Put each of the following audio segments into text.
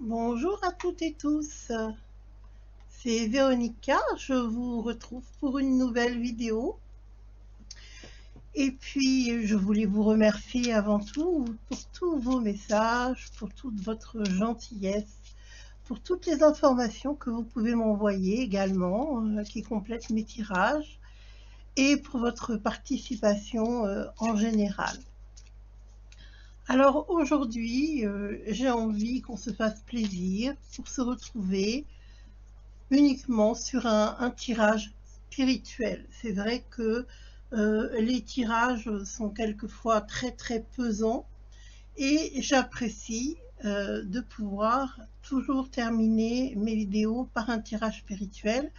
Bonjour à toutes et tous, c'est Véronica, je vous retrouve pour une nouvelle vidéo. Et puis, je voulais vous remercier avant tout pour tous vos messages, pour toute votre gentillesse, pour toutes les informations que vous pouvez m'envoyer également, qui complètent mes tirages, et pour votre participation en général. Alors aujourd'hui, j'ai envie qu'on se fasse plaisir pour se retrouver uniquement sur un tirage spirituel. C'est vrai que les tirages sont quelquefois très pesants et j'apprécie de pouvoir toujours terminer mes vidéos par un tirage spirituel.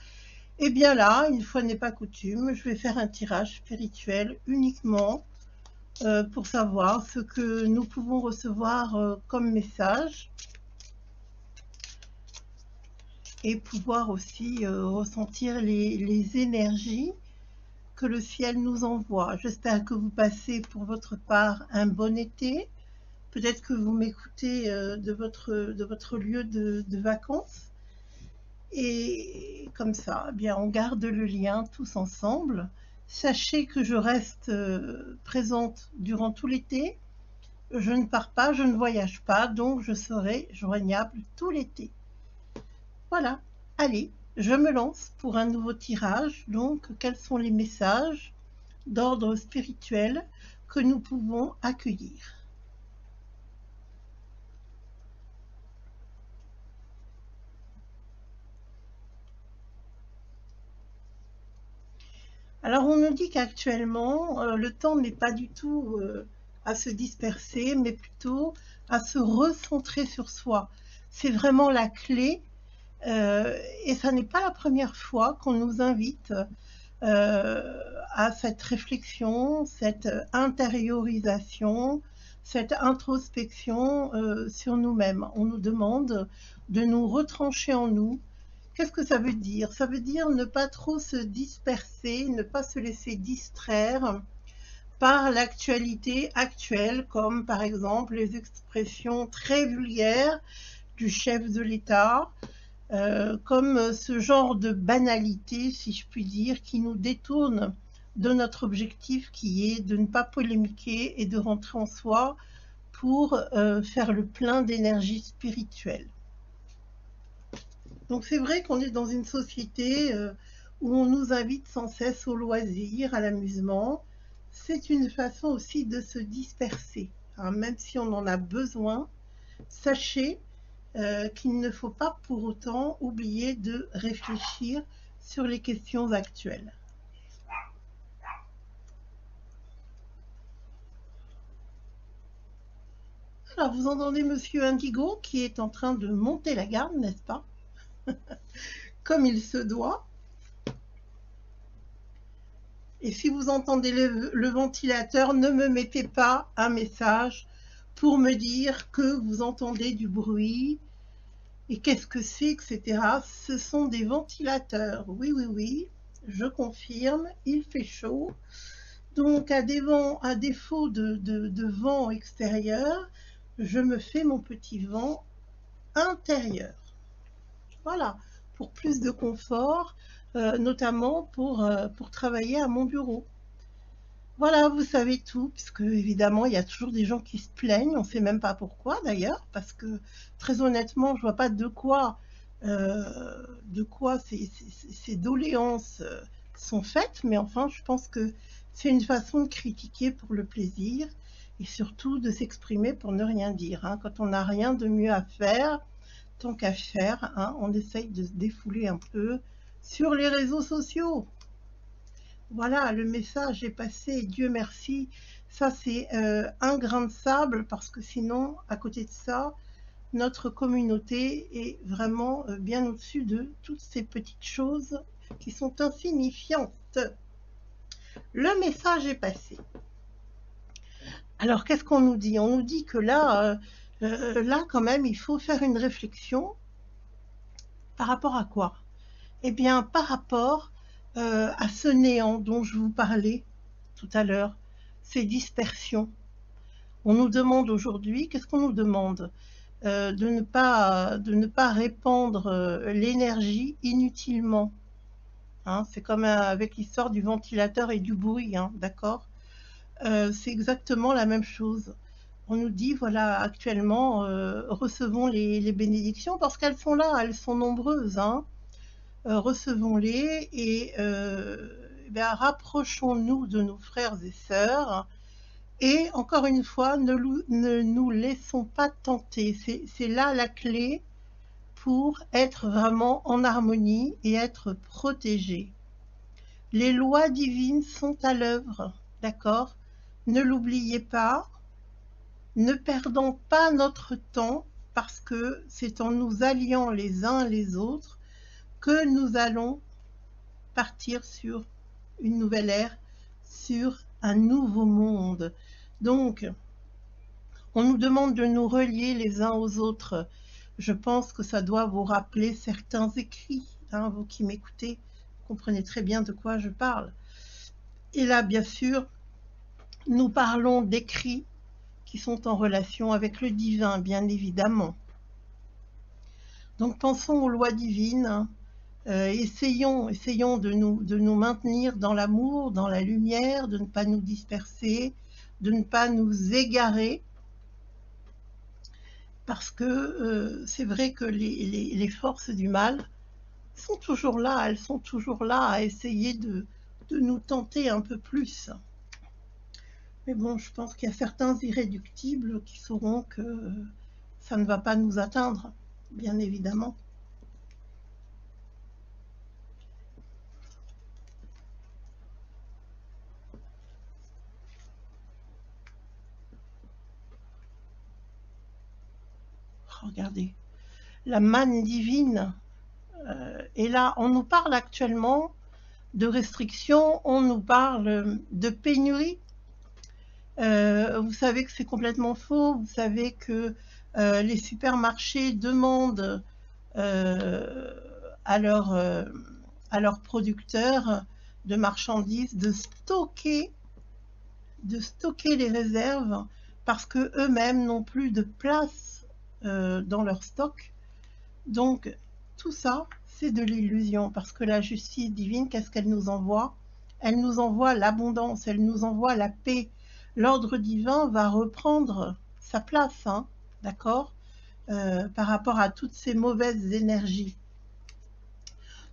Et bien là, une fois n'est pas coutume, je vais faire un tirage spirituel uniquement pour savoir ce que nous pouvons recevoir comme message et pouvoir aussi ressentir les énergies que le ciel nous envoie. J'espère que vous passez pour votre part un bon été. Peut-être que vous m'écoutez de votre lieu de vacances. Et comme ça, eh bien, on garde le lien tous ensemble. Sachez que je reste présente durant tout l'été. Je ne pars pas, je ne voyage pas, donc je serai joignable tout l'été. Voilà, allez, je me lance pour un nouveau tirage. Donc, quels sont les messages d'ordre spirituel que nous pouvons accueillir? Alors, on nous dit qu'actuellement, le temps n'est pas du tout à se disperser, mais plutôt à se recentrer sur soi. C'est vraiment la clé. Et ça n'est pas la première fois qu'on nous invite à cette réflexion, cette intériorisation, cette introspection sur nous-mêmes. On nous demande de nous retrancher en nous. Qu'est-ce que ça veut dire? Ça veut dire ne pas trop se disperser, ne pas se laisser distraire par l'actualité actuelle, comme par exemple les expressions très vulgaires du chef de l'État, comme ce genre de banalité, si je puis dire, qui nous détourne de notre objectif qui est de ne pas polémiquer et de rentrer en soi pour faire le plein d'énergie spirituelle. Donc c'est vrai qu'on est dans une société où on nous invite sans cesse au loisir, à l'amusement. C'est une façon aussi de se disperser, hein, même si on en a besoin. Sachez qu'il ne faut pas pour autant oublier de réfléchir sur les questions actuelles. Alors, vous entendez Monsieur Indigo qui est en train de monter la garde, n'est-ce pas? Comme il se doit. Et si vous entendez le ventilateur, ne me mettez pas un message pour me dire que vous entendez du bruit et qu'est-ce que c'est, etc. Ce sont des ventilateurs. Oui, oui, oui, je confirme, il fait chaud. Donc, à défaut de vent extérieur, je me fais mon petit vent intérieur. Voilà, pour plus de confort, notamment pour travailler à mon bureau. Voilà, vous savez tout, puisque évidemment, il y a toujours des gens qui se plaignent, on ne sait même pas pourquoi d'ailleurs, parce que très honnêtement, je ne vois pas de quoi ces doléances sont faites, mais enfin, je pense que c'est une façon de critiquer pour le plaisir et surtout de s'exprimer pour ne rien dire. Hein. Quand on n'a rien de mieux à faire, tant qu'à faire, hein, on essaye de se défouler un peu sur les réseaux sociaux. Voilà, le message est passé, Dieu merci. Ça, c'est un grain de sable parce que sinon, à côté de ça, notre communauté est vraiment bien au-dessus de toutes ces petites choses qui sont insignifiantes. Le message est passé. Alors, qu'est-ce qu'on nous dit? On nous dit que là, quand même, il faut faire une réflexion par rapport à quoi? Eh bien, par rapport à ce néant dont je vous parlais tout à l'heure, ces dispersions. On nous demande aujourd'hui, qu'est-ce qu'on nous demande? de ne pas répandre l'énergie inutilement. Hein. C'est comme avec l'histoire du ventilateur et du bruit, hein, d'accord? C'est exactement la même chose. On nous dit, voilà, actuellement, recevons les bénédictions, parce qu'elles sont là, elles sont nombreuses, hein. Recevons-les et rapprochons-nous de nos frères et sœurs. Et encore une fois, ne nous laissons pas tenter. C'est là la clé pour être vraiment en harmonie et être protégé. Les lois divines sont à l'œuvre, d'accord? Ne l'oubliez pas, ne perdons pas notre temps, parce que c'est en nous alliant les uns les autres que nous allons partir sur une nouvelle ère, sur un nouveau monde. Donc, on nous demande de nous relier les uns aux autres. Je pense que ça doit vous rappeler certains écrits, hein, vous qui m'écoutez, vous comprenez très bien de quoi je parle. Et là, bien sûr, nous parlons d'écrits qui sont en relation avec le divin, bien évidemment. Donc pensons aux lois divines, essayons de nous maintenir dans l'amour, dans la lumière, de ne pas nous disperser, de ne pas nous égarer, parce que c'est vrai que les forces du mal sont toujours là, elles sont toujours là à essayer de nous tenter un peu plus. Mais bon, je pense qu'il y a certains irréductibles qui sauront que ça ne va pas nous atteindre, bien évidemment. Regardez, la manne divine est là. On nous parle actuellement de restrictions, on nous parle de pénurie. Vous savez que c'est complètement faux. Vous savez que les supermarchés demandent à leurs producteurs de marchandises de stocker les réserves, parce que eux-mêmes n'ont plus de place dans leur stock. Donc tout ça, c'est de l'illusion, parce que la justice divine, qu'est-ce qu'elle nous envoie? Elle nous envoie l'abondance, elle nous envoie la paix. L'ordre divin va reprendre sa place, hein, d'accord, par rapport à toutes ces mauvaises énergies.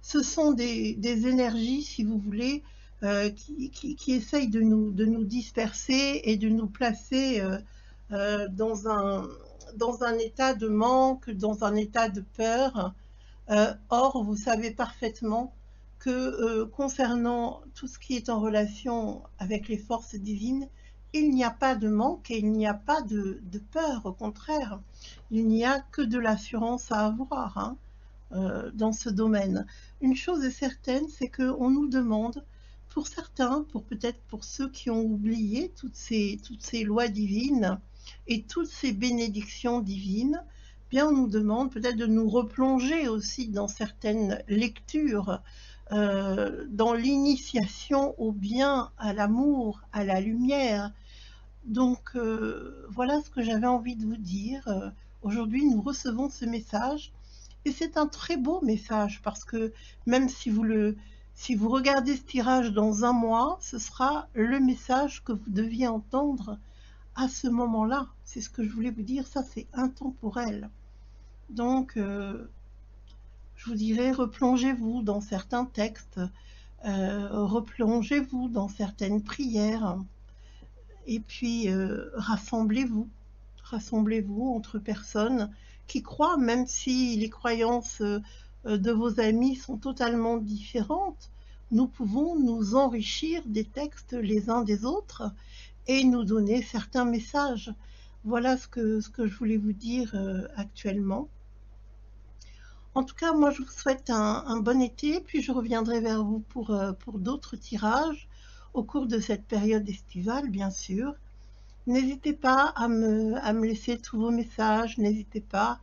Ce sont des énergies, si vous voulez, qui essayent de nous disperser et de nous placer dans un état de manque, dans un état de peur. Or, vous savez parfaitement que concernant tout ce qui est en relation avec les forces divines, il n'y a pas de manque et il n'y a pas de peur. Au contraire, il n'y a que de l'assurance à avoir, hein, dans ce domaine. Une chose est certaine, c'est qu'on nous demande, pour certains, peut-être pour ceux qui ont oublié toutes ces lois divines et toutes ces bénédictions divines, bien on nous demande peut-être de nous replonger aussi dans certaines lectures, dans l'initiation au bien, à l'amour, à la lumière. Donc voilà ce que j'avais envie de vous dire. Aujourd'hui, nous recevons ce message et c'est un très beau message, parce que même si vous regardez ce tirage dans un mois, ce sera le message que vous deviez entendre à ce moment-là. C'est ce que je voulais vous dire, ça c'est intemporel. Donc, je vous dirais, replongez-vous dans certains textes, replongez-vous dans certaines prières, et puis rassemblez-vous entre personnes qui croient, même si les croyances de vos amis sont totalement différentes. Nous pouvons nous enrichir des textes les uns des autres et nous donner certains messages. Voilà ce que je voulais vous dire actuellement. En tout cas, moi je vous souhaite un bon été, puis je reviendrai vers vous pour d'autres tirages au cours de cette période estivale, bien sûr. N'hésitez pas à me laisser tous vos messages, n'hésitez pas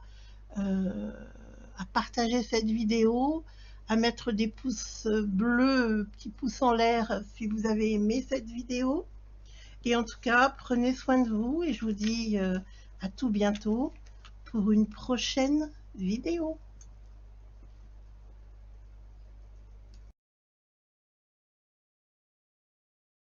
à partager cette vidéo, à mettre des pouces bleus, petits pouces en l'air si vous avez aimé cette vidéo. Et en tout cas, prenez soin de vous et je vous dis à tout bientôt pour une prochaine vidéo.